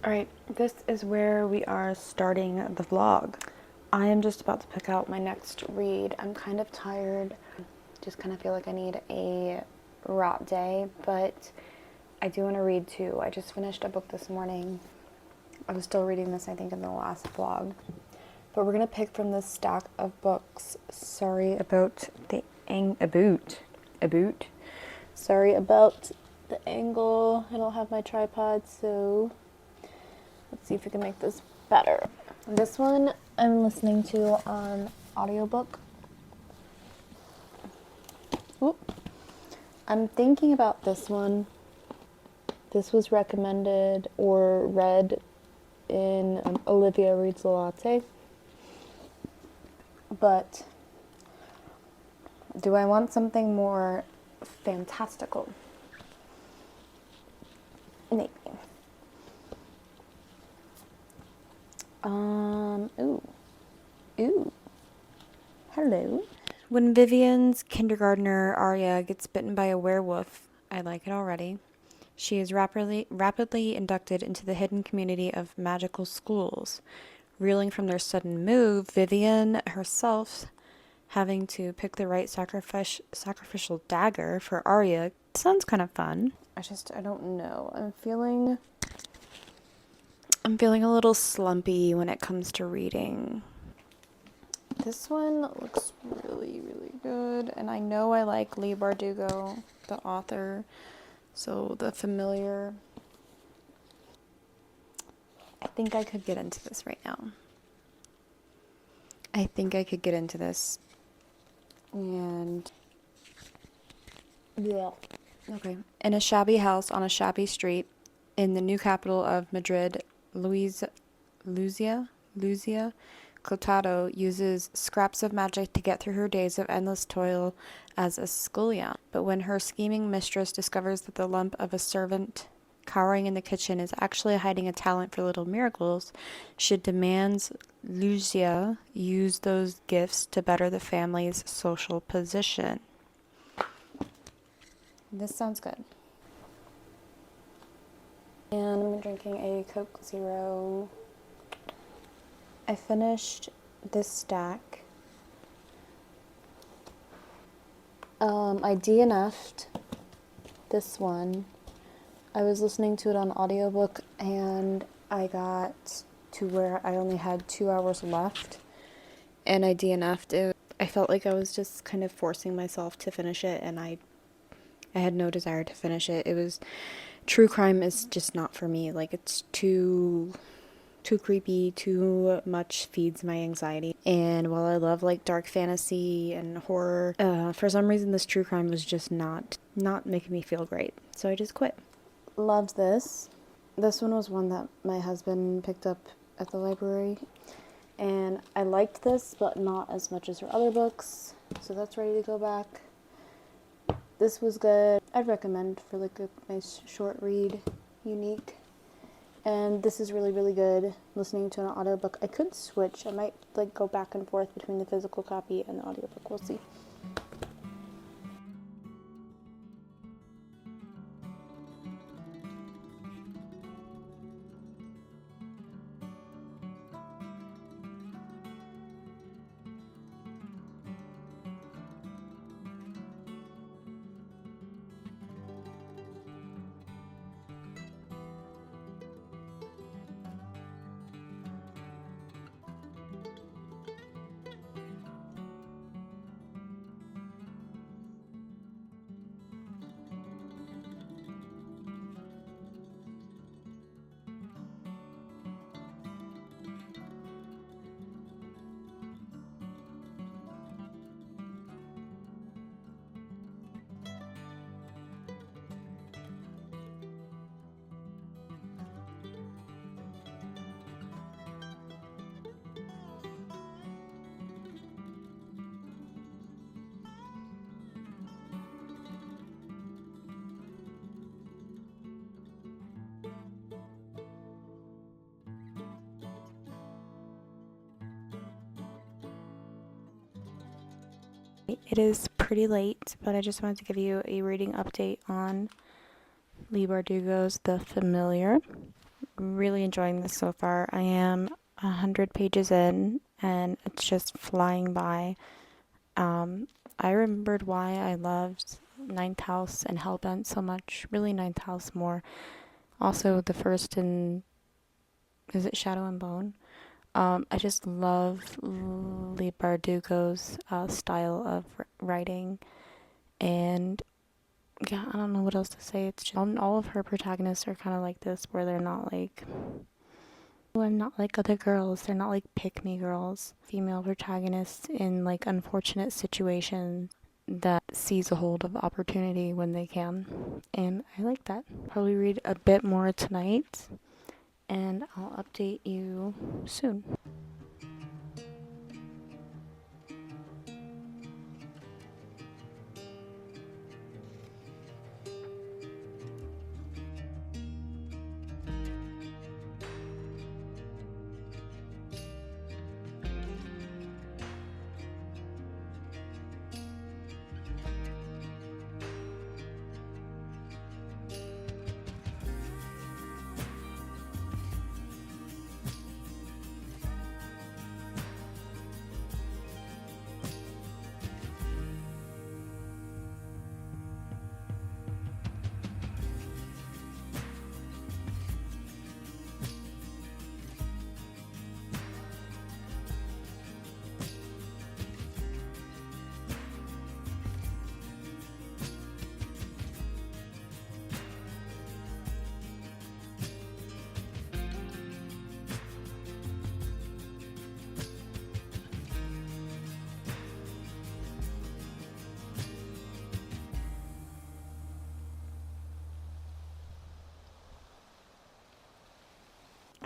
Alright, this is where we are starting the vlog. I am just about to pick out my next read. I'm kind of tired, just kind of feel like I need a rot day, but I do want to read too. I just finished a book this morning. I was still reading this, I think, in the last vlog. But we're going to pick from this stack of books. Sorry about the Sorry about the angle. I don't have my tripod, so let's see if we can make this better. This one I'm listening to on audiobook. Oop. I'm thinking about this one. This was recommended or read in Olivia Reads the Latte. But do I want something more fantastical? Maybe. Ooh. Hello. When Vivian's kindergartner, Arya, gets bitten by a werewolf, I like it already. She is rapidly inducted into the hidden community of magical schools. Reeling from their sudden move, Vivian herself having to pick the right sacrificial dagger for Arya sounds kind of fun. I don't know. I'm feeling a little slumpy when it comes to reading. This one looks really, really good, and I know I like Leigh Bardugo, the author, so The Familiar. I think I could get into this right now. And yeah. Okay. In a shabby house on a shabby street in the new capital of Madrid, Lucia Clotado uses scraps of magic to get through her days of endless toil as a scullion. But when her scheming mistress discovers that the lump of a servant cowering in the kitchen is actually hiding a talent for little miracles, she demands Lucia use those gifts to better the family's social position. This sounds good. And I'm drinking a Coke Zero. I finished this stack. I DNF'd this one. I was listening to it on audiobook and I got to where I only had 2 hours left and I DNF'd it. I felt like I was just kind of forcing myself to finish it and I had no desire to finish it. True crime is just not for me. Like, it's too creepy, too much feeds my anxiety. And while I love like dark fantasy and horror, for some reason this true crime was just not making me feel great. So I just quit. Loved this. This one was one that my husband picked up at the library. And I liked this, but not as much as her other books. So that's ready to go back. This was good. I'd recommend for like a nice short read, unique. And this is really, really good. Listening to an audiobook. I could switch. I might like go back and forth between the physical copy and the audiobook. We'll see. It is pretty late, but I just wanted to give you a reading update on Leigh Bardugo's The Familiar. really enjoying this so far. I am 100 pages in and it's just flying by. I remembered why I loved Ninth House and Hellbent so much. Really, Ninth House more. Also, the first in, is it Shadow and Bone? I just love Lee Bardugo's style of writing, and yeah, I don't know what else to say. It's just all of her protagonists are kind of like this, where they're not like other girls. They're not like pick me girls. Female protagonists in like unfortunate situations that seize a hold of opportunity when they can, and I like that. Probably read a bit more tonight, and I'll update you soon.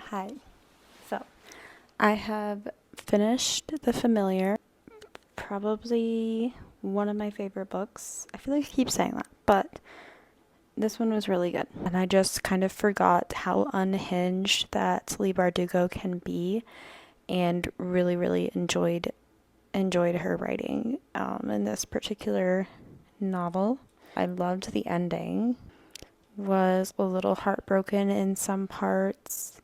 Hi. So, I have finished The Familiar, probably one of my favorite books. I feel like I keep saying that, but this one was really good. And I just kind of forgot how unhinged that Leigh Bardugo can be, and really, really enjoyed her writing in this particular novel. I loved the ending. Was a little heartbroken in some parts,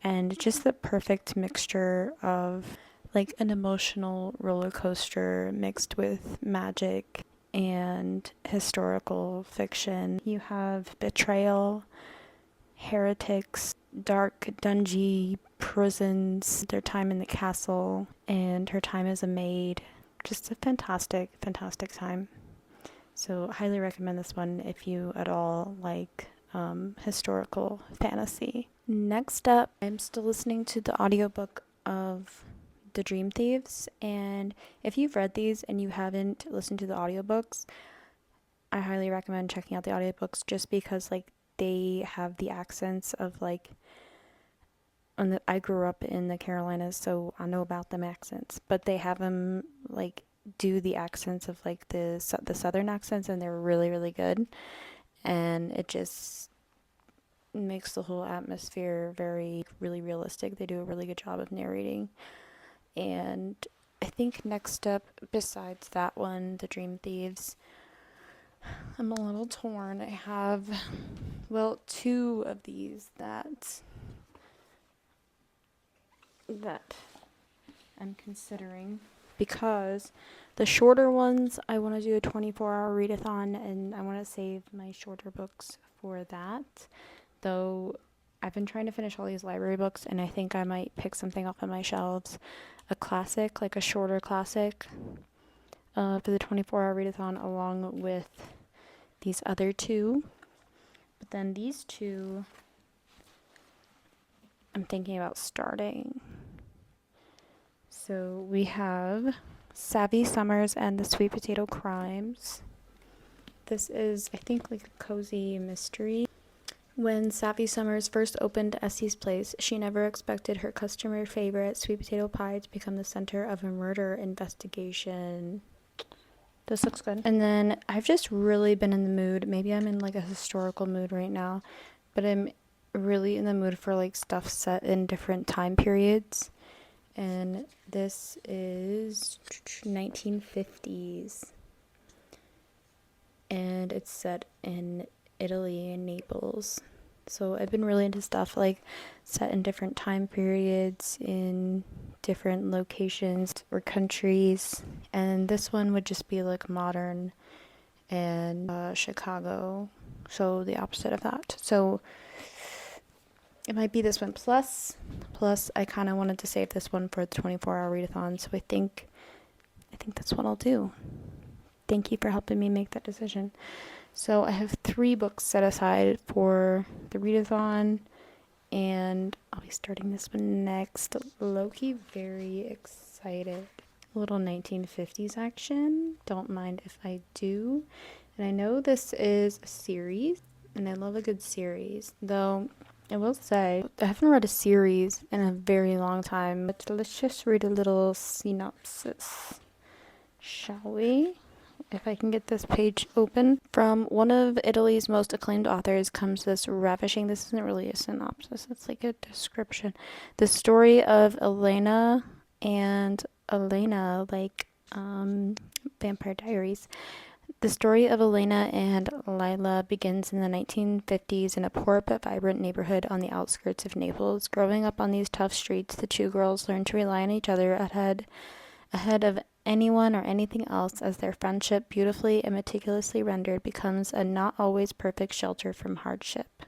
and just the perfect mixture of like an emotional roller coaster mixed with magic and historical fiction. You have betrayal, heretics, dark dungy prisons, their time in the castle, and her time as a maid. Just a fantastic, fantastic time. So, highly recommend this one if you at all like historical fantasy. Next up, I'm still listening to the audiobook of The Dream Thieves, and if you've read these and you haven't listened to the audiobooks, I highly recommend checking out the audiobooks just because like they have the accents of like I grew up in the Carolinas, so I know about them accents, but they have them like do the accents of like the southern accents, and they're really really good, and it just makes the whole atmosphere very really realistic. They do a really good job of narrating. And I think next up, besides that one, The Dream Thieves, I'm a little torn. I have, well, two of these that I'm considering, because the shorter ones I want to do a 24-hour readathon, and I want to save my shorter books for that. Though I've been trying to finish all these library books, and I think I might pick something off of my shelves, a classic, like a shorter classic, for the 24-hour readathon, along with these other two. But then these two, I'm thinking about starting. So we have Savvy Summers and the Sweet Potato Crimes. This is, I think, like a cozy mystery. When Savvy Summers first opened Essie's Place, she never expected her customer favorite sweet potato pie to become the center of a murder investigation. This looks good. And then I've just really been in the mood. Maybe I'm in like a historical mood right now, but I'm really in the mood for like stuff set in different time periods. And this is 1950s. And it's set in Italy and Naples. So I've been really into stuff like set in different time periods in different locations or countries. And this one would just be like modern and Chicago. So the opposite of that. So it might be this one plus I kind of wanted to save this one for the 24-hour readathon, so I think that's what I'll do. Thank you for helping me make that decision. So I have 3 books set aside for the readathon, and I'll be starting this one next. Low-key very excited. A little 1950s action. Don't mind if I do. And I know this is a series, and I love a good series, though I will say I haven't read a series in a very long time, but let's just read a little synopsis, shall we? If I can get this page open. From one of Italy's most acclaimed authors comes this isn't really a synopsis, it's like a description. The story of Elena, like Vampire Diaries. The story of Elena and Lila begins in the 1950s in a poor but vibrant neighborhood on the outskirts of Naples. Growing up on these tough streets, the two girls learn to rely on each other ahead of anyone or anything else, as their friendship, beautifully and meticulously rendered, becomes a not always perfect shelter from hardship.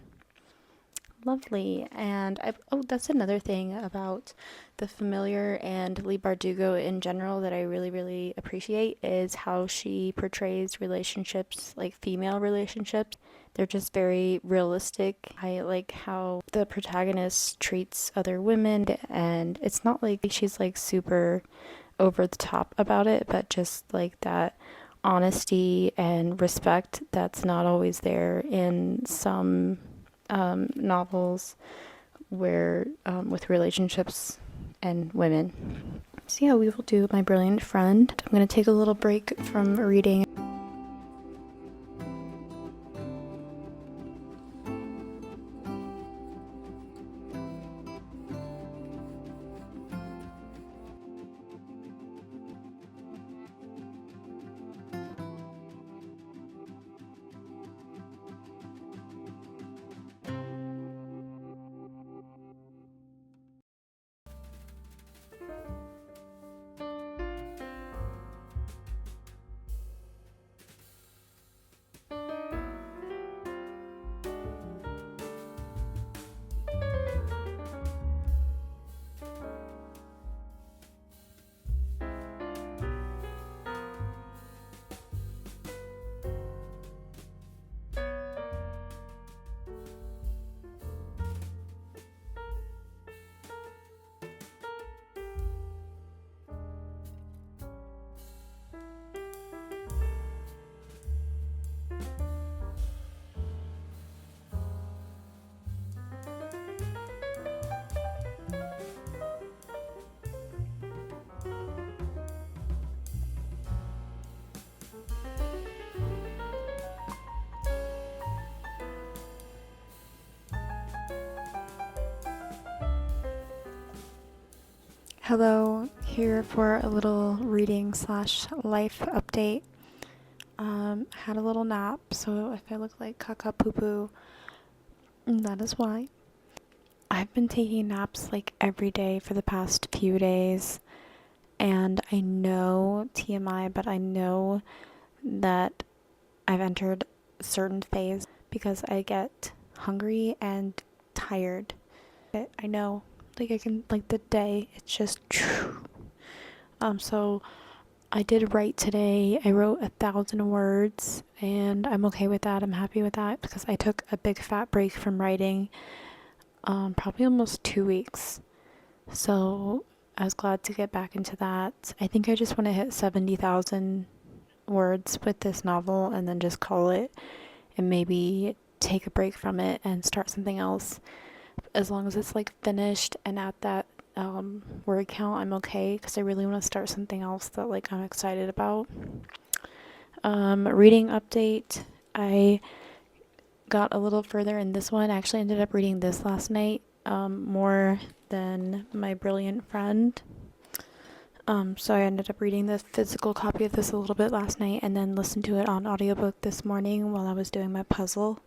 Lovely. And that's another thing about The Familiar and Leigh Bardugo in general that I really, really appreciate is how she portrays relationships, like female relationships. They're just very realistic. I like how the protagonist treats other women, and it's not like she's like super over the top about it, but just like that honesty and respect that's not always there in some novels where with relationships and women. So yeah, we will do My Brilliant Friend. I'm going to take a little break from reading. Hello, here for a little reading slash life update. Had a little nap, so if I look like caca poo poo, that is why. I've been taking naps like every day for the past few days, and I know TMI, but I know that I've entered a certain phase because I get hungry and tired. I know, like I can, like the day, it's just so I did write today. I wrote 1,000 words, and I'm okay with that. I'm happy with that because I took a big fat break from writing, probably almost 2 weeks. So I was glad to get back into that. I think I just want to hit 70,000 words with this novel and then just call it, and maybe take a break from it and start something else. As long as it's like finished and at that word count, I'm okay, because I really want to start something else that like I'm excited about. Reading update. I got a little further in this one. I actually ended up reading this last night, more than My Brilliant Friend. So I ended up reading the physical copy of this a little bit last night and then listened to it on audiobook this morning while I was doing my puzzle.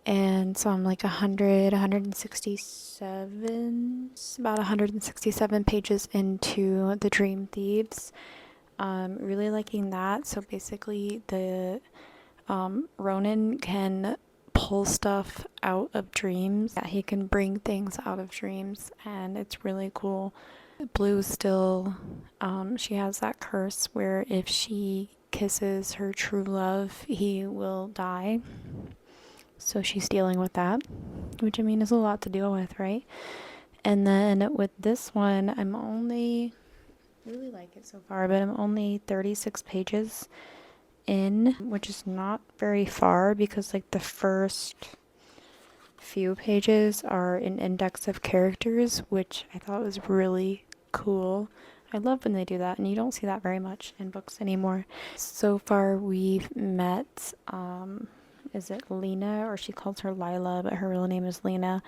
And so I'm like 167, about 167 pages into The Dream Thieves. Really liking that. So basically, the Ronan can pull stuff out of dreams. Yeah, he can bring things out of dreams, and it's really cool. Blue still, she has that curse where if she kisses her true love, he will die. So she's dealing with that, which I mean is a lot to deal with, right? And then with this one, I'm only really like it so far, but I'm only 36 pages in, which is not very far because like the first few pages are an index of characters, which I thought was really cool. I love when they do that, and you don't see that very much in books anymore. So far, we've met, is it Lena, or she calls her Lila, but her real name is Lena.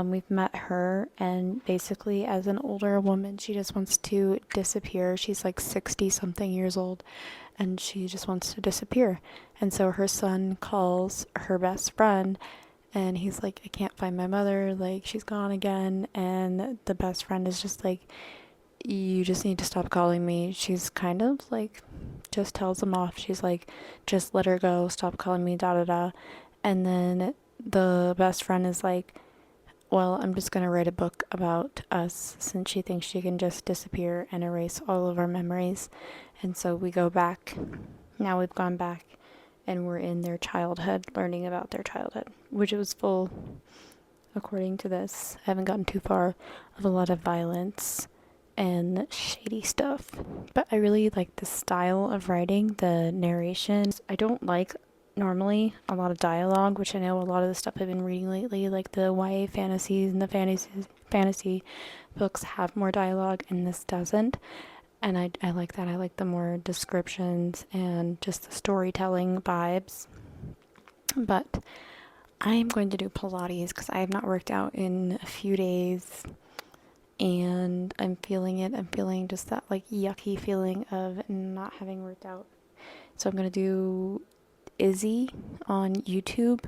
We've met her, and basically, as an older woman, she just wants to disappear. She's like 60 something years old, and she just wants to disappear. And so her son calls her best friend, and he's like, I can't find my mother, like, she's gone again. And the best friend is just like, you just need to stop calling me. She's kind of like, just tells him off. She's like, just let her go, stop calling me, da da da. And then the best friend is like, well, I'm just going to write a book about us since she thinks she can just disappear and erase all of our memories. And so we go back. Now we've gone back and we're in their childhood, learning about their childhood, which was full, according to this, I haven't gotten too far, of a lot of violence and shady stuff. But I really like the style of writing, the narration. I don't like normally a lot of dialogue, which I know a lot of the stuff I've been reading lately, like the YA fantasies and the fantasy books have more dialogue, and this doesn't. And I like that. I like the more descriptions and just the storytelling vibes. But I am going to do Pilates because I have not worked out in a few days, and I'm feeling it. I'm feeling just that like yucky feeling of not having worked out. So I'm going to do Izzy on YouTube.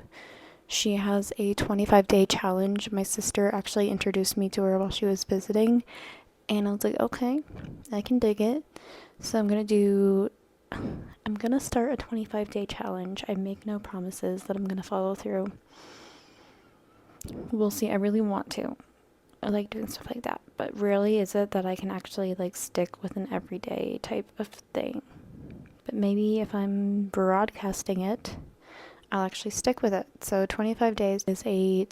She has a 25-day challenge. My sister actually introduced me to her while she was visiting, and I was like, okay, I can dig it. So I'm gonna start a 25-day challenge. I make no promises that I'm gonna follow through. We'll see. I really want to. I like doing stuff like that, but rarely is it that I can actually like stick with an everyday type of thing. But maybe if I'm broadcasting it, I'll actually stick with it. So 25 days it's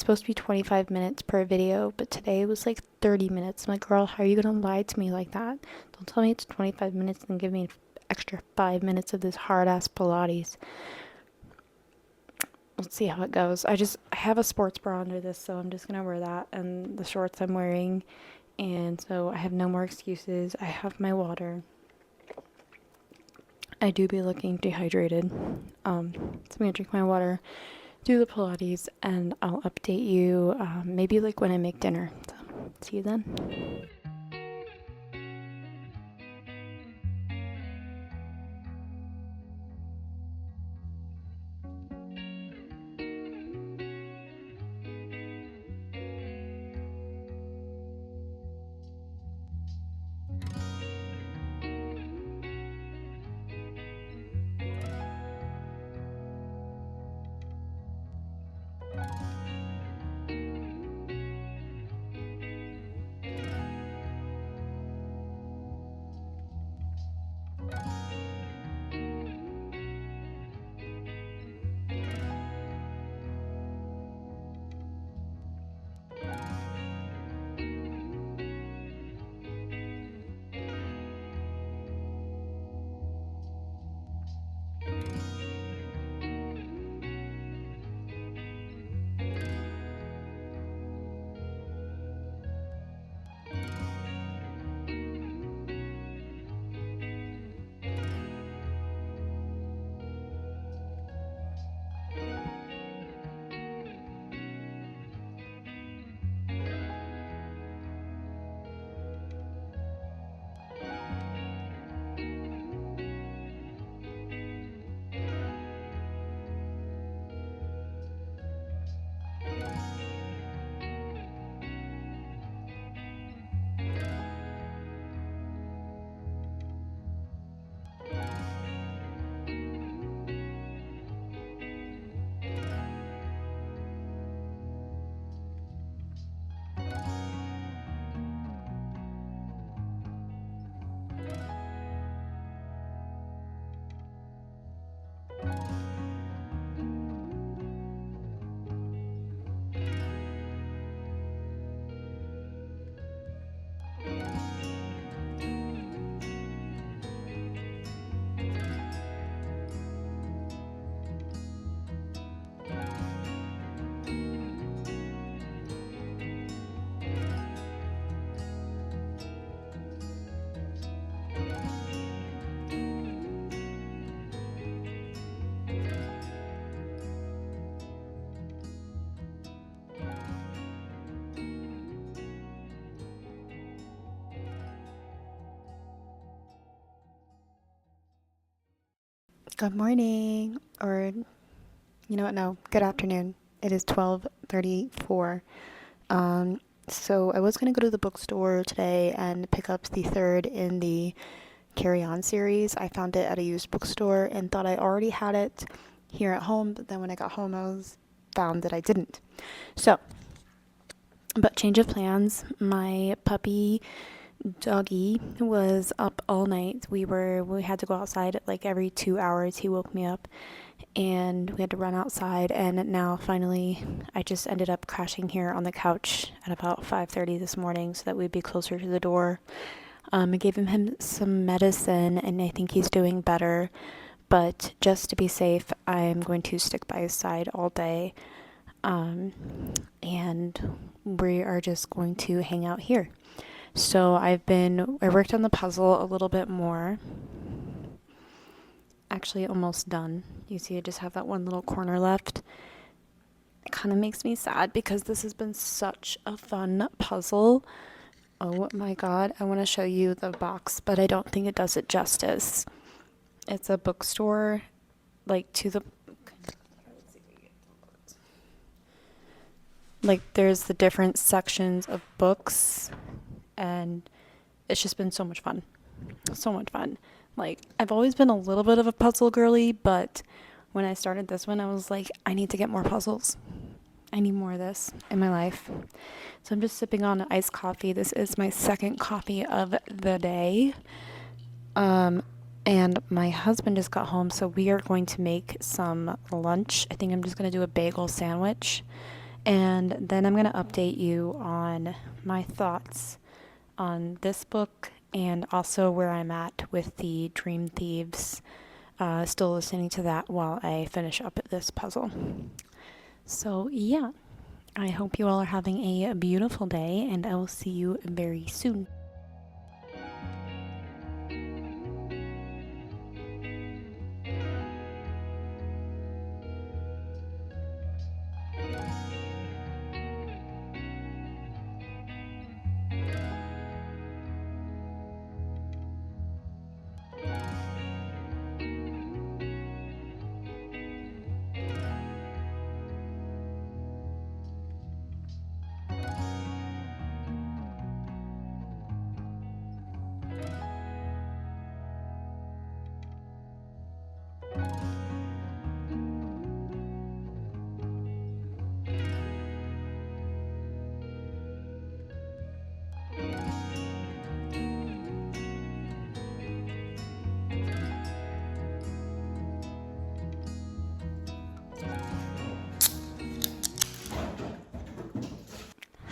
supposed to be 25 minutes per video, but today was like 30 minutes. I'm like, girl, how are you gonna lie to me like that? Don't tell me it's 25 minutes and give me an extra 5 minutes of this hard ass Pilates. Let's see how it goes. I have a sports bra under this, so I'm just gonna wear that and the shorts I'm wearing. And so I have no more excuses. I have my water. I do be looking dehydrated. So I'm gonna drink my water, do the Pilates, and I'll update you maybe like when I make dinner. So see you then. Good morning, or you know what? No, good afternoon. It is 12:34. So I was gonna go to the bookstore today and pick up the third in the Carry On series. I found it at a used bookstore and thought I already had it here at home, but then when I got home, found that I didn't. So, but change of plans. My puppy doggy was up all night. We had to go outside at like every 2 hours. He woke me up and we had to run outside, and now finally I just ended up crashing here on the couch at about 5:30 this morning so that we'd be closer to the door. I gave him some medicine and I think he's doing better, but just to be safe, I'm going to stick by his side all day. And we are just going to hang out here. So I worked on the puzzle a little bit more. Actually, almost done. You see, I just have that one little corner left. It kind of makes me sad because this has been such a fun puzzle. Oh my god, I want to show you the box, but I don't think it does it justice. It's a bookstore, there's the different sections of books, and it's just been so much fun. So much fun. I've always been a little bit of a puzzle girly, but when I started this one, I was like, I need to get more puzzles. I need more of this in my life. So I'm just sipping on iced coffee. This is my second coffee of the day. And my husband just got home, so we are going to make some lunch. I think I'm just going to do a bagel sandwich. And then I'm going to update you on my thoughts on this book and also where I'm at with the Dream Thieves. Still listening to that while I finish up this puzzle. So yeah, I hope you all are having a beautiful day, and I will see you very soon.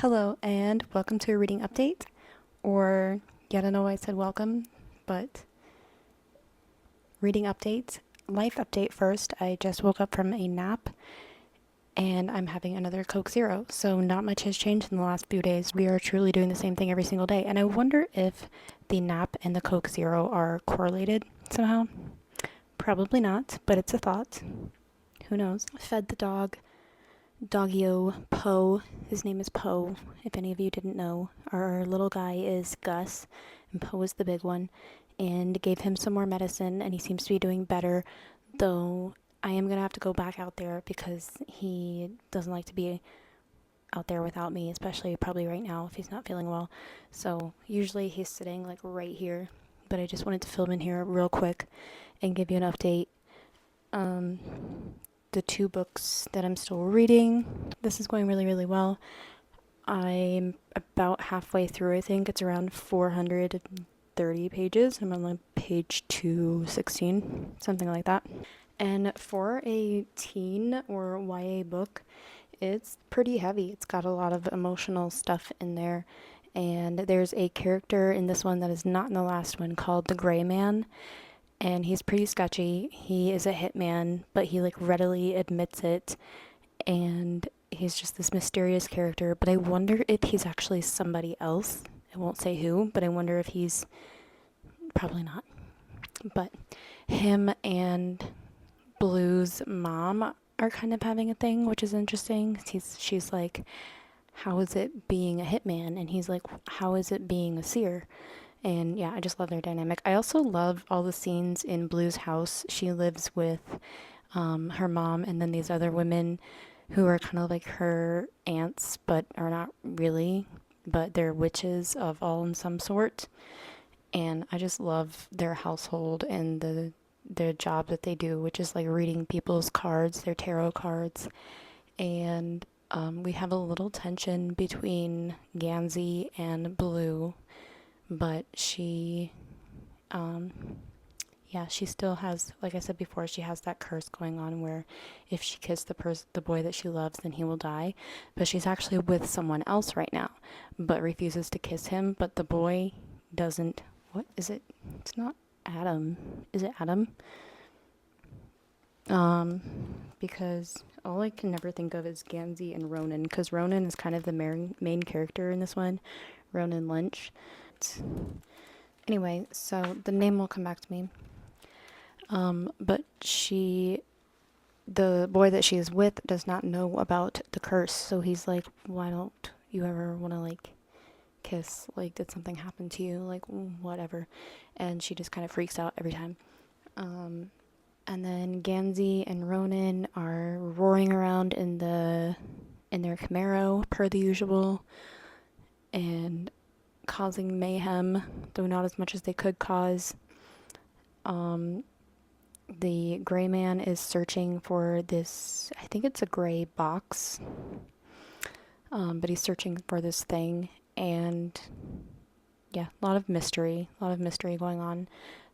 Hello, and welcome to a reading update. Or, yeah, I don't know why I said welcome, but reading update, life update first. I just woke up from a nap, and I'm having another Coke Zero. So not much has changed in the last few days. We are truly doing the same thing every single day. And I wonder if the nap and the Coke Zero are correlated somehow. Probably not, but it's a thought. Who knows? I fed the Doggio Poe. His name is Poe, if any of you didn't know. Our little guy is Gus, and Poe is the big one, and gave him some more medicine, and he seems to be doing better, though I am going to have to go back out there because he doesn't like to be out there without me, especially probably right now if he's not feeling well. So usually he's sitting right here, but I just wanted to film in here real quick and give you an update. The 2 books that I'm still reading, this is going really, really well. I'm about halfway through, I think. It's around 430 pages. I'm on page 216, something like that. And for a teen or YA book, it's pretty heavy. It's got a lot of emotional stuff in there. And there's a character in this one that is not in the last one called the Gray Man. And he's pretty sketchy. He is a hitman, but he readily admits it. And he's just this mysterious character. But I wonder if he's actually somebody else. I won't say who, but I wonder if he's probably not. But him and Blue's mom are kind of having a thing, which is interesting. She's like, how is it being a hitman? And he's like, how is it being a seer? And yeah, I just love their dynamic. I also love all the scenes in Blue's house. She lives with her mom and then these other women who are kind of like her aunts, but are not really, but they're witches of all in some sort. And I just love their household and the job that they do, which is like reading people's cards, their tarot cards. And we have a little tension between Gansey and Blue, but um, yeah, she still has, like I said before, she has that curse going on where if she kisses the boy that she loves, then he will die. But she's actually with someone else right now, but refuses to kiss him. But the boy doesn't. What is it? It's not Adam. Is it Adam? Um, because all I can never think of is Gansey and Ronan, because Ronan is kind of the main character in this one, Ronan Lynch. Anyway, so the name will come back to me. But the boy that she is with does not know about the curse, so he's like, why don't you ever want to like kiss? Like, did something happen to you? Like, whatever. And she just kind of freaks out every time. And then Gansey and Ronan are roaring around in their Camaro per the usual and causing mayhem, though not as much as they could cause. The gray man is searching for this, I think it's a gray box, but he's searching for this thing, and yeah, a lot of mystery going on,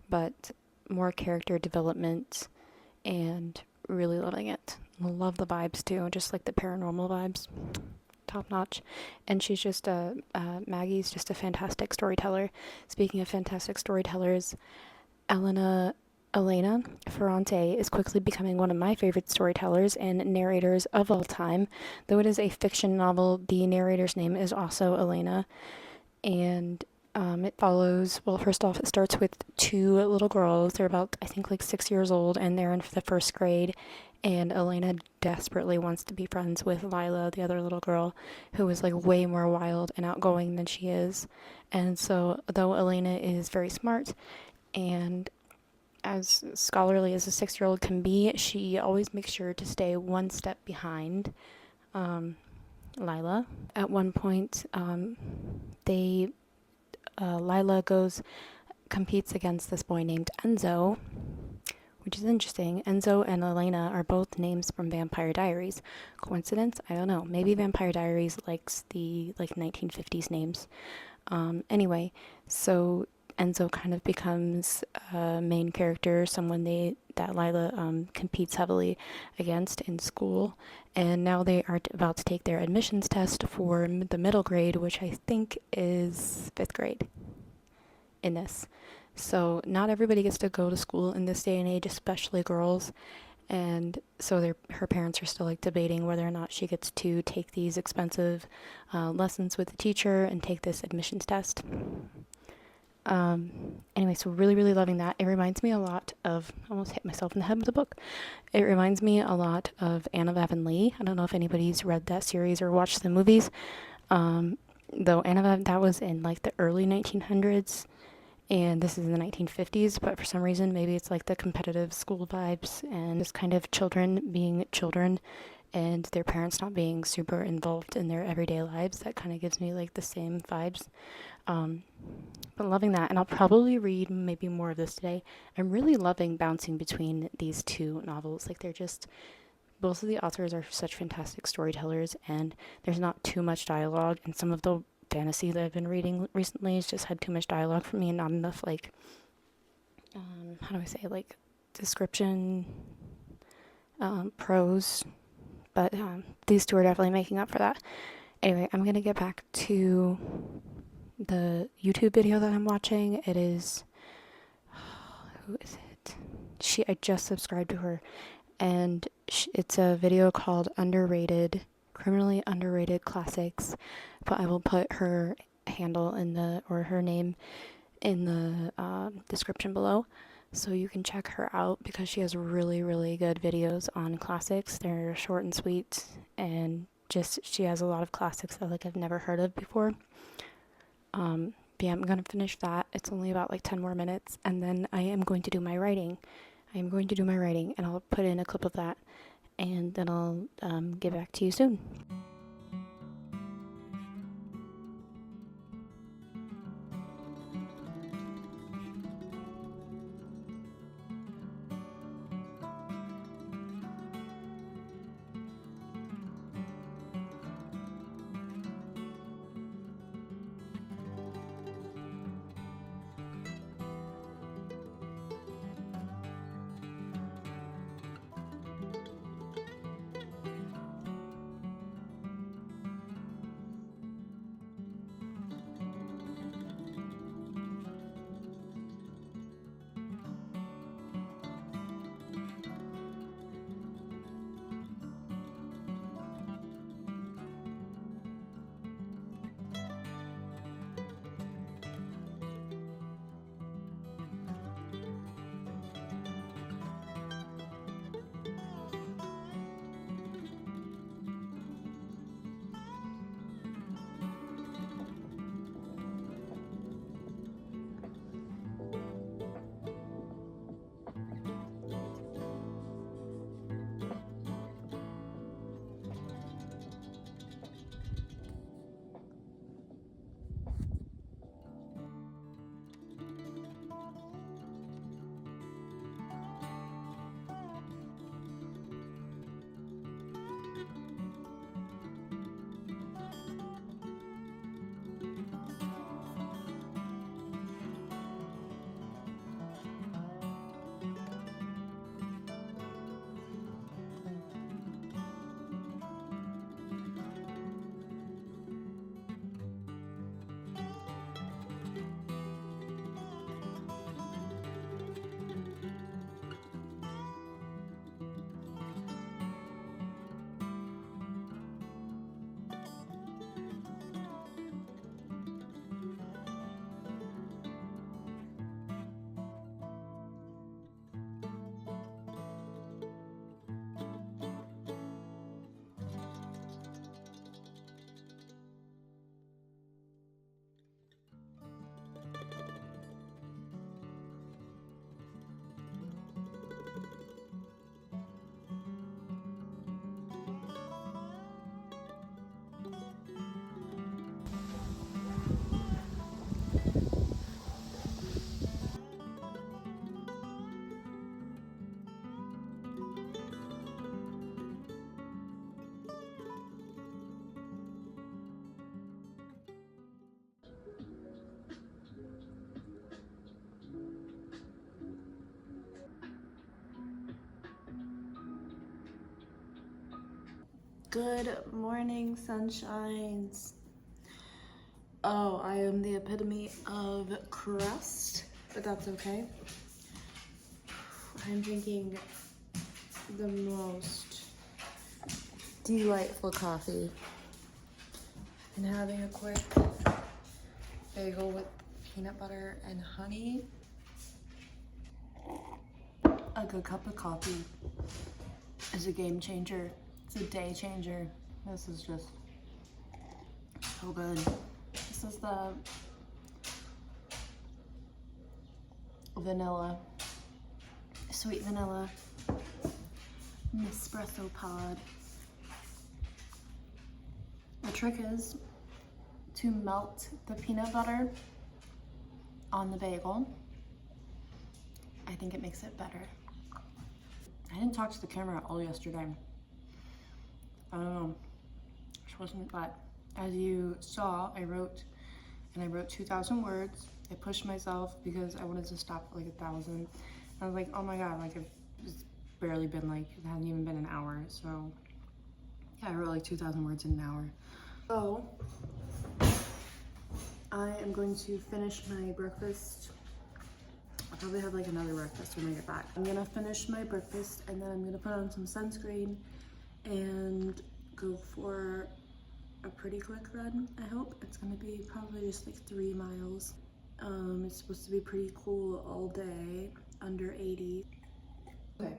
but more character development, and really loving it. Love the vibes too, just like the paranormal vibes. Top notch. And she's just Maggie's just a fantastic storyteller. Speaking of fantastic storytellers, Elena Ferrante is quickly becoming one of my favorite storytellers and narrators of all time. Though it is a fiction novel, the narrator's name is also Elena. And it follows, well, first off, it starts with two little girls. They're about, I think, like 6 years old, and they're in the first grade. And Elena desperately wants to be friends with Lila, the other little girl, who is like way more wild and outgoing than she is. And so, though Elena is very smart and as scholarly as a 6 year old can be, she always makes sure to stay one step behind Lila. At one point, Lila competes against this boy named Enzo, which is interesting. Enzo and Elena are both names from Vampire Diaries. Coincidence? I don't know. Maybe Vampire Diaries likes the like 1950s names. Anyway, so Enzo kind of becomes a main character, someone that Lila competes heavily against in school, and now they are about to take their admissions test for the middle grade, which I think is 5th grade in this. So not everybody gets to go to school in this day and age, especially girls. And so her parents are still like debating whether or not she gets to take these expensive lessons with the teacher and take this admissions test. Anyway, so really, really loving that. It reminds me a lot of, almost hit myself in the head with the book. It reminds me a lot of Anne of Avonlea. I don't know if anybody's read that series or watched the movies. Though Anne of Avonlea, that was in like the early 1900s, and this is in the 1950s, but for some reason, maybe it's like the competitive school vibes and just kind of children being children and their parents not being super involved in their everyday lives. That kind of gives me like the same vibes. But loving that, and I'll probably read maybe more of this today. I'm really loving bouncing between these two novels. Like, they're just, both of the authors are such fantastic storytellers, and there's not too much dialogue, and some of the fantasy that I've been reading recently has just had too much dialogue for me and not enough, like, how do I say, like, description, prose, but these two are definitely making up for that. Anyway, I'm gonna get back to the YouTube video that I'm watching. It is, who is it? I just subscribed to her, and it's a video called Criminally Underrated Classics, but I will put her handle or her name in the description below, so you can check her out because she has really, really good videos on classics. They're short and sweet, and just she has a lot of classics that like I've never heard of before. But yeah, I'm gonna finish that. It's only about like 10 more minutes, and then I am going to do my writing. I am going to do my writing, and I'll put in a clip of that, and then I'll get back to you soon. Good morning, sunshines. Oh, I am the epitome of crust, but that's okay. I'm drinking the most delightful coffee and having a quick bagel with peanut butter and honey. A good cup of coffee is a game changer. It's a day changer. This is just so good. This is the vanilla, sweet vanilla Nespresso pod. The trick is to melt the peanut butter on the bagel. I think it makes it better. I didn't talk to the camera all yesterday. I don't know, just wasn't, but as you saw, I wrote 2,000 words. I pushed myself because I wanted to stop at like 1,000. I was like, oh my God, like it's barely been like, it hasn't even been an hour. So yeah, I wrote like 2,000 words in an hour. So I am going to finish my breakfast. I'll probably have like another breakfast when I get back. I'm gonna finish my breakfast and then I'm gonna put on some sunscreen and go for a pretty quick run, I hope. It's gonna be probably just like 3 miles. It's supposed to be pretty cool all day, under 80. Okay,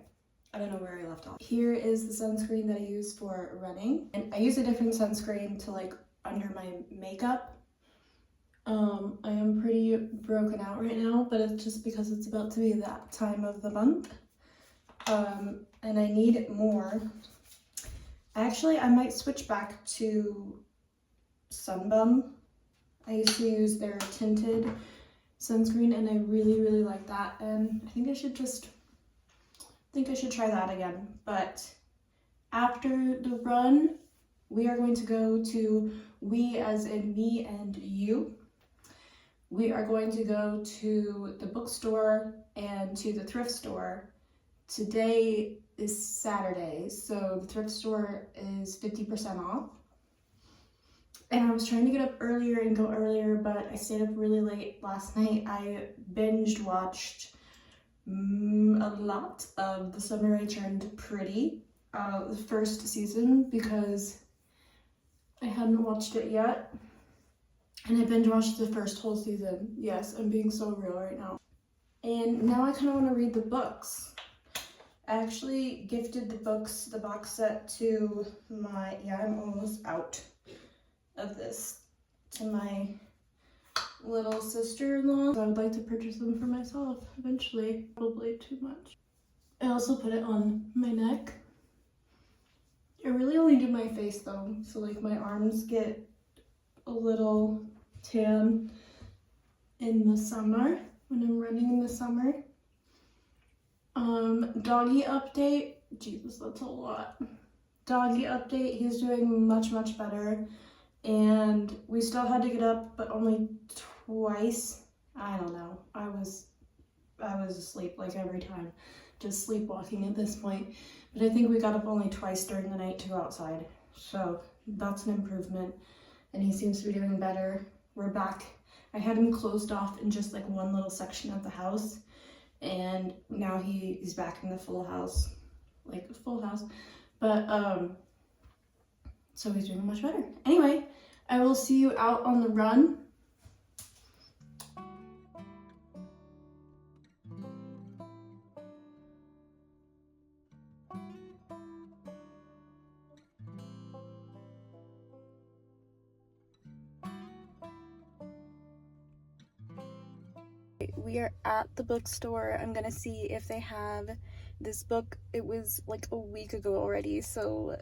I don't know where I left off. Here is the sunscreen that I use for running. And I use a different sunscreen to like under my makeup I am pretty broken out right now, but it's just because it's about to be that time of the month. And I need more. Actually, I might switch back to Sunbum. I used to use their tinted sunscreen and I really, really like that. And I think I should try that again. But after the run, we are going to go to, we as in me and you, we are going to go to the bookstore and to the thrift store. Today is Saturday, so the thrift store is 50% off. And I was trying to get up earlier and go earlier, but I stayed up really late last night. I binge watched a lot of The Summer I Turned Pretty, the first season, because I hadn't watched it yet. And I binge watched the first whole season. Yes, I'm being so real right now. And now I kind of want to read the books. I actually gifted the books, the box set to my, I'm almost out of this, to my little sister-in-law. I would like to purchase them for myself eventually, probably too much. I also put it on my neck. I really only do my face though, so like my arms get a little tan in the summer, when I'm running in the summer. Doggy update, Jesus, that's a lot. Doggy update, he's doing much, much better. And we still had to get up, but only twice. I don't know, I was asleep like every time, just sleepwalking at this point. But I think we got up only twice during the night to go outside. So that's an improvement. And he seems to be doing better. We're back. I had him closed off in just like one little section of the house. And now he's back in the full house, like a full house. But, so he's doing much better. Anyway, I will see you out on the run. We are at the bookstore. I'm gonna see if they have this book. It was like a week ago already, so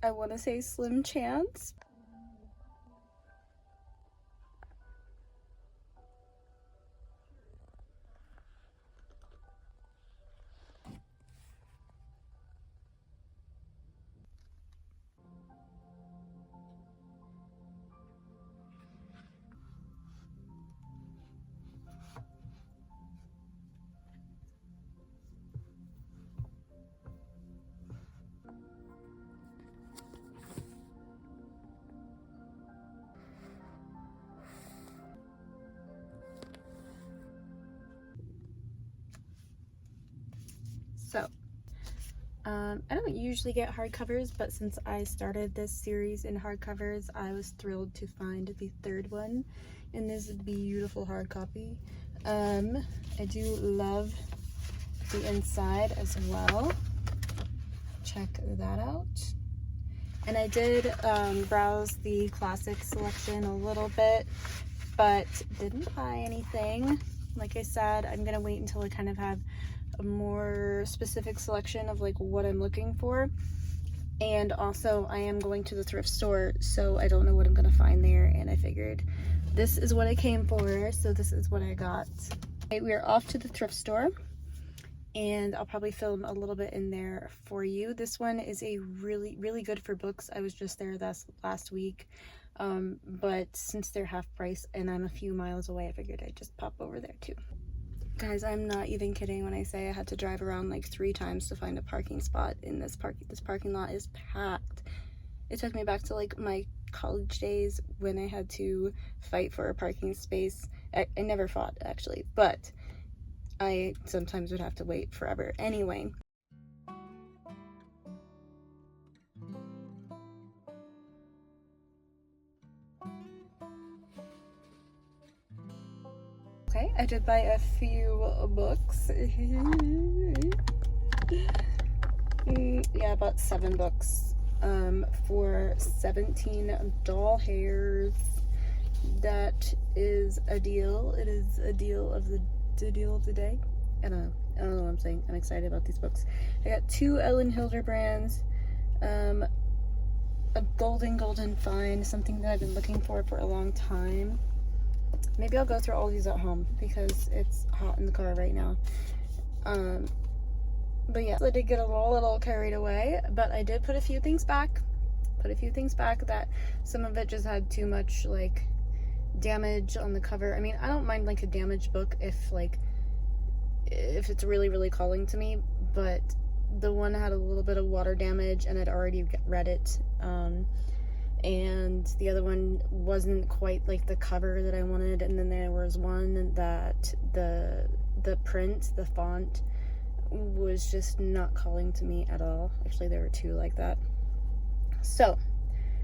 I want to say slim chance. So, I don't usually get hardcovers, but since I started this series in hardcovers, I was thrilled to find the third one in this beautiful hard copy. I do love the inside as well. Check that out. And I did browse the classic selection a little bit, but didn't buy anything. Like I said, I'm gonna wait until I kind of have a more specific selection of like what I'm looking for. And also I am going to the thrift store, so I don't know what I'm gonna find there, and I figured this is what I came for, so this is what I got. Okay, we are off to the thrift store, and I'll probably film a little bit in there for you. This one is a really good for books. I was just there last week, but since they're half price and I'm a few miles away, I figured I'd just pop over there too. Guys, I'm not even kidding when I say I had to drive around like 3 times to find a parking spot in this parking lot is packed. It took me back to like my college days when I had to fight for a parking space. I never fought actually, but I sometimes would have to wait forever. Anyway. Okay, I did buy a few books. Yeah, about 7 books for 17 doll hairs. that is a deal. It is a deal of the deal of the day. I don't know what I'm saying. I'm excited about these books. I got 2 Ellen Hilderbrands, a golden find, something that I've been looking for a long time. Maybe I'll go through all these at home because it's hot in the car right now. But yeah, I did get a little carried away, but I did put a few things back. That some of it just had too much like damage on the cover. I mean, I don't mind like a damaged book if it's really calling to me, but the one had a little bit of water damage and I'd already read it, and the other one wasn't quite like the cover that I wanted, and then there was one that the print, the font was just not calling to me at all. Actually, there were 2 like that. So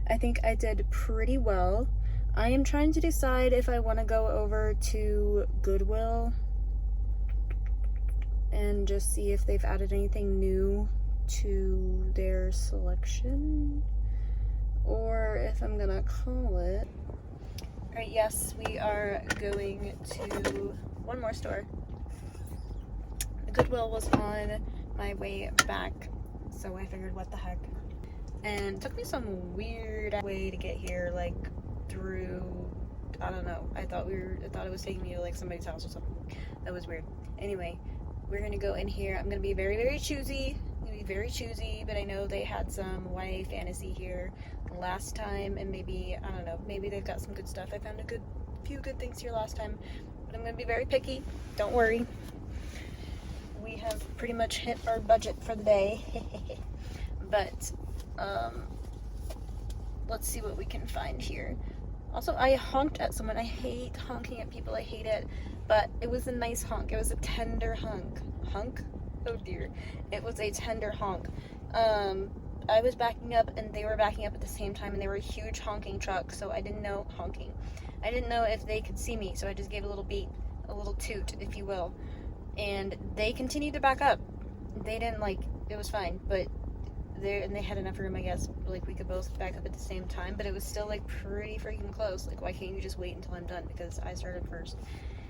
I think I did pretty well. I am trying to decide if I want to go over to Goodwill and just see if they've added anything new to their selection, or if I'm gonna call it. Alright, yes, we are going to one more store. The Goodwill was on my way back, so I figured what the heck. And it took me some weird way to get here, like through, I don't know, I thought it was taking me to like somebody's house or something. That was weird. Anyway, we're gonna go in here. I'm gonna be very choosy. But I know they had some YA fantasy here last time, and maybe, I don't know, maybe they've got some good stuff. I found a few good things here last time, but I'm gonna be very picky. Don't worry. We have pretty much hit our budget for the day. But let's see what we can find here. Also, I honked at someone. I hate honking at people. I hate it. But it was a nice honk. It was a tender honk. Honk? Oh dear. It was a tender honk. I was backing up and they were backing up at the same time, and they were a huge honking truck, so I didn't know honking. I didn't know if they could see me, so I just gave a little beep, a little toot, if you will. And they continued to back up. They didn't it was fine, but they had enough room, I guess, like we could both back up at the same time, but it was still like pretty freaking close. Like, why can't you just wait until I'm done? Because I started first.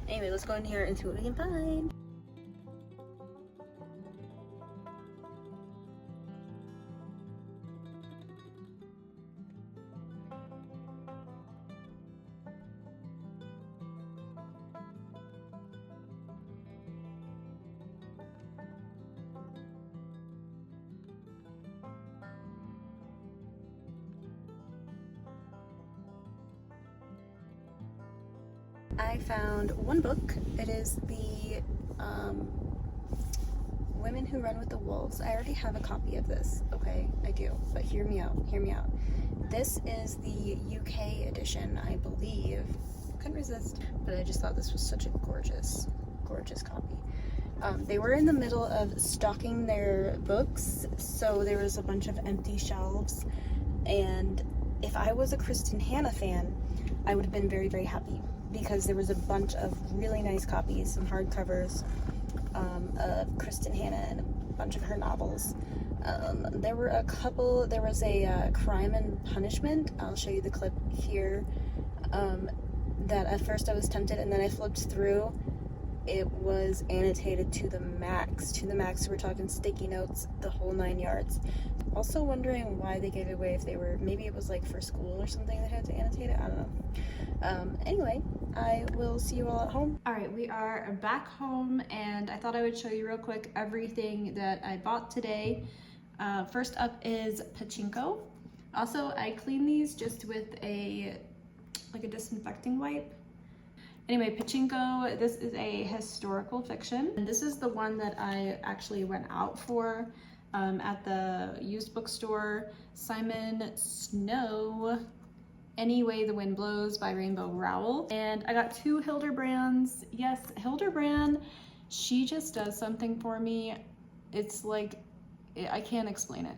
Anyway, let's go in here and see what we can find. I found one book. It is the Women Who Run with the Wolves. I already have a copy of this, okay? I do, but hear me out. This is the UK edition, I believe. Couldn't resist, but I just thought this was such a gorgeous copy. They were in the middle of stocking their books, so there was a bunch of empty shelves, and if I was a Kristen Hanna fan, I would have been very happy, because there was a bunch of really nice copies, some hardcovers of Kristen Hanna and a bunch of her novels. There was a Crime and Punishment, I'll show you the clip here, that at first I was tempted, and then I flipped through. It was annotated to the max. We're talking sticky notes, the whole 9 yards. Also wondering why they gave it away, maybe it was like for school or something that had to annotate it, I don't know. Anyway, I will see you all at home. Alright, we are back home, and I thought I would show you real quick everything that I bought today. First up is pachinko. Also, I clean these just with a disinfecting wipe. Anyway, pachinko, this is a historical fiction. And this is the one that I actually went out for at the used bookstore. Simon Snow, Any Way the Wind Blows by Rainbow Rowell. And I got 2 Hildebrands. Yes, Hildebrand, she just does something for me. It's like, I can't explain it.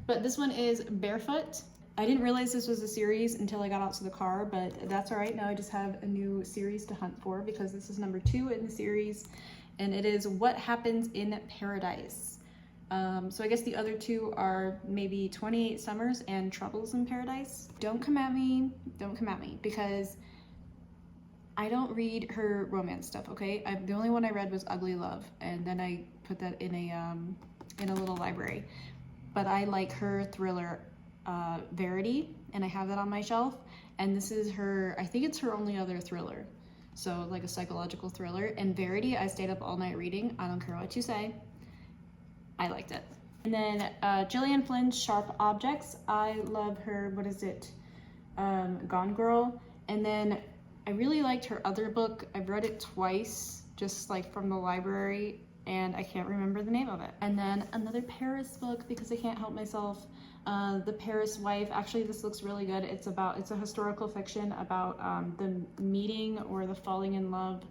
But this one is Barefoot. I didn't realize this was a series until I got out to the car, but that's all right. Now I just have a new series to hunt for, because this is number 2 in the series, and it is What Happens in Paradise. So I guess the other two are maybe 28 Summers and Troubles in Paradise. Don't come at me, because I don't read her romance stuff, okay? The only one I read was Ugly Love, and then I put that in a little library. But I like her thriller, Verity, and I have that on my shelf. And this is her, I think it's her only other thriller. So like a psychological thriller. And Verity, I stayed up all night reading. I don't care what you say. I liked it. And then Gillian Flynn's Sharp Objects. I love her, what is it? Gone Girl. And then I really liked her other book. I've read it twice, just like from the library, and I can't remember the name of it. And then another Paris book, because I can't help myself. The Paris Wife. Actually, this looks really good. It's a historical fiction about the meeting or the falling in love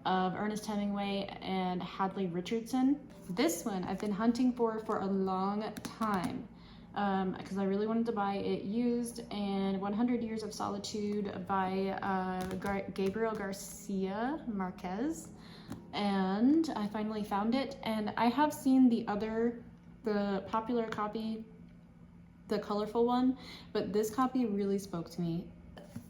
of Ernest Hemingway and Hadley Richardson. This one I've been hunting for a long time, because I really wanted to buy it used, and 100 Years of Solitude by Gabriel Garcia Marquez. And I finally found it, and I have seen the popular copy, the colorful one, but this copy really spoke to me.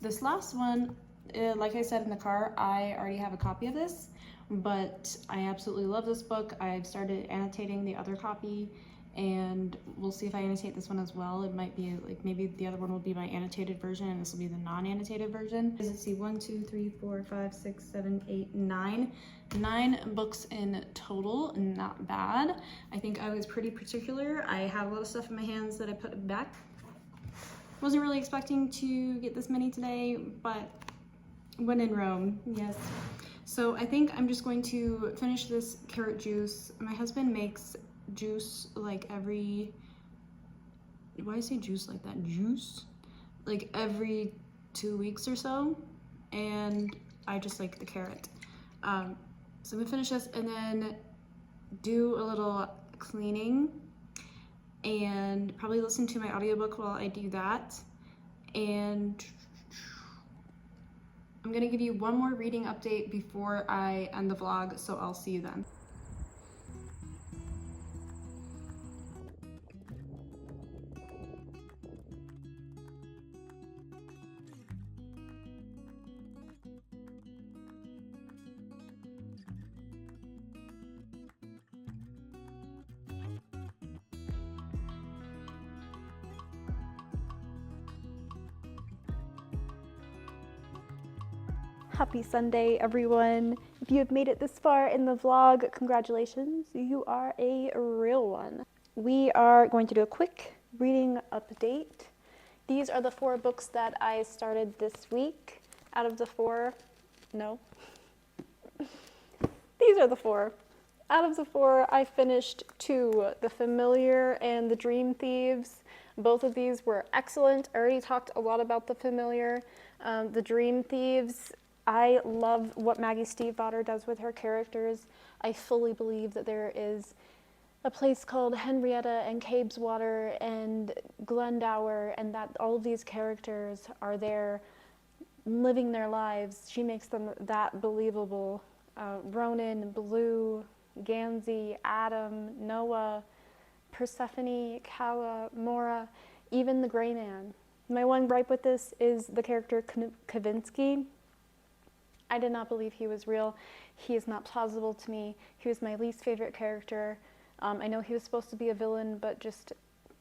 This last one, like I said in the car, I already have a copy of this, but I absolutely love this book. I've started annotating the other copy, and we'll see if I annotate this one as well. It might be like, maybe the other one will be my annotated version and this will be the non-annotated version. Let's see, 1, 2, 3, 4, 5, 6, 7, 8, 9. 9 books in total, not bad. I think I was pretty particular. I have a lot of stuff in my hands that I put back. Wasn't really expecting to get this many today, but when in Rome, yes. So I think I'm just going to finish this carrot juice. My husband makes juice like every, why do I say juice like that? Juice? Like every 2 weeks or so, and I just like the carrot. So I'm gonna finish this and then do a little cleaning and probably listen to my audiobook while I do that. And I'm gonna give you one more reading update before I end the vlog, so I'll see you then. Happy Sunday, everyone. If you have made it this far in the vlog, congratulations, you are a real one. We are going to do a quick reading update. These are the 4 books that I started this week. Out of the 4, no. These are the 4. Out of the 4, I finished 2, The Familiar and The Dream Thieves. Both of these were excellent. I already talked a lot about The Familiar. The Dream Thieves, I love what Maggie Stiefvater does with her characters. I fully believe that there is a place called Henrietta and Cabeswater and Glendower, and that all of these characters are there living their lives. She makes them that believable. Ronan, Blue, Gansey, Adam, Noah, Persephone, Kala, Mora, even the Gray Man. My one gripe with this is the character Kavinsky. I did not believe he was real. He is not plausible to me. He was my least favorite character. I know he was supposed to be a villain, but just,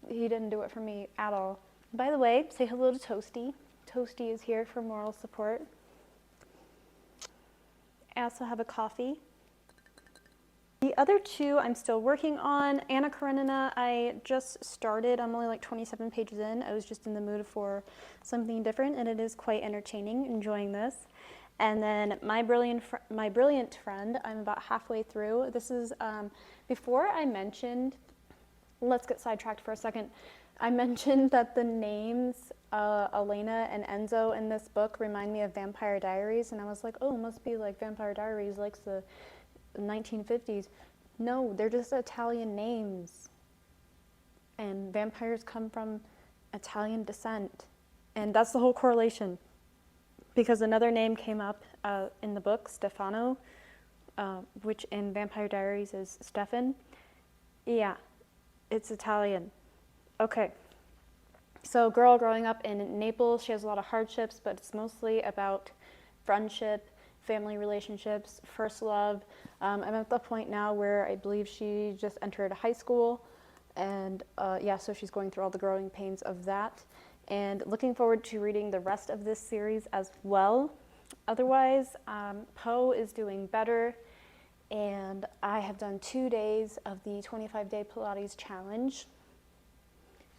he didn't do it for me at all. By the way, say hello to Toasty. Toasty is here for moral support. I also have a coffee. The other 2 I'm still working on. Anna Karenina, I just started. I'm only like 27 pages in. I was just in the mood for something different, and it is quite entertaining, enjoying this. And then My Brilliant Friend, I'm about halfway through. This is, before I mentioned, let's get sidetracked for a second. I mentioned that the names, Elena and Enzo in this book remind me of Vampire Diaries, and I was like, oh, it must be like Vampire Diaries, like the 1950s. No, they're just Italian names. And vampires come from Italian descent. And that's the whole correlation. Because another name came up in the book, Stefano, which in Vampire Diaries is Stefan. Yeah, It's Italian. Okay. So, girl growing up in Naples, she has a lot of hardships, but it's mostly about friendship, family relationships, first love. I'm at the point now where I believe she just entered high school, and yeah, so she's going through all the growing pains of that. And looking forward to reading the rest of this series as well. Otherwise, Poe is doing better, and I have done 2 days of the 25-day Pilates challenge.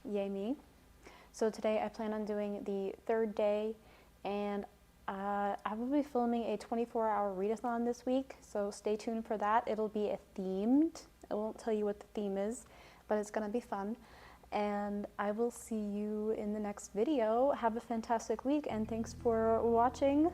Yay me. So today I plan on doing the third day, and I will be filming a 24-hour readathon this week, so stay tuned for that. It'll be a themed. I won't tell you what the theme is, but it's going to be fun. And I will see you in the next video. Have a fantastic week, and thanks for watching.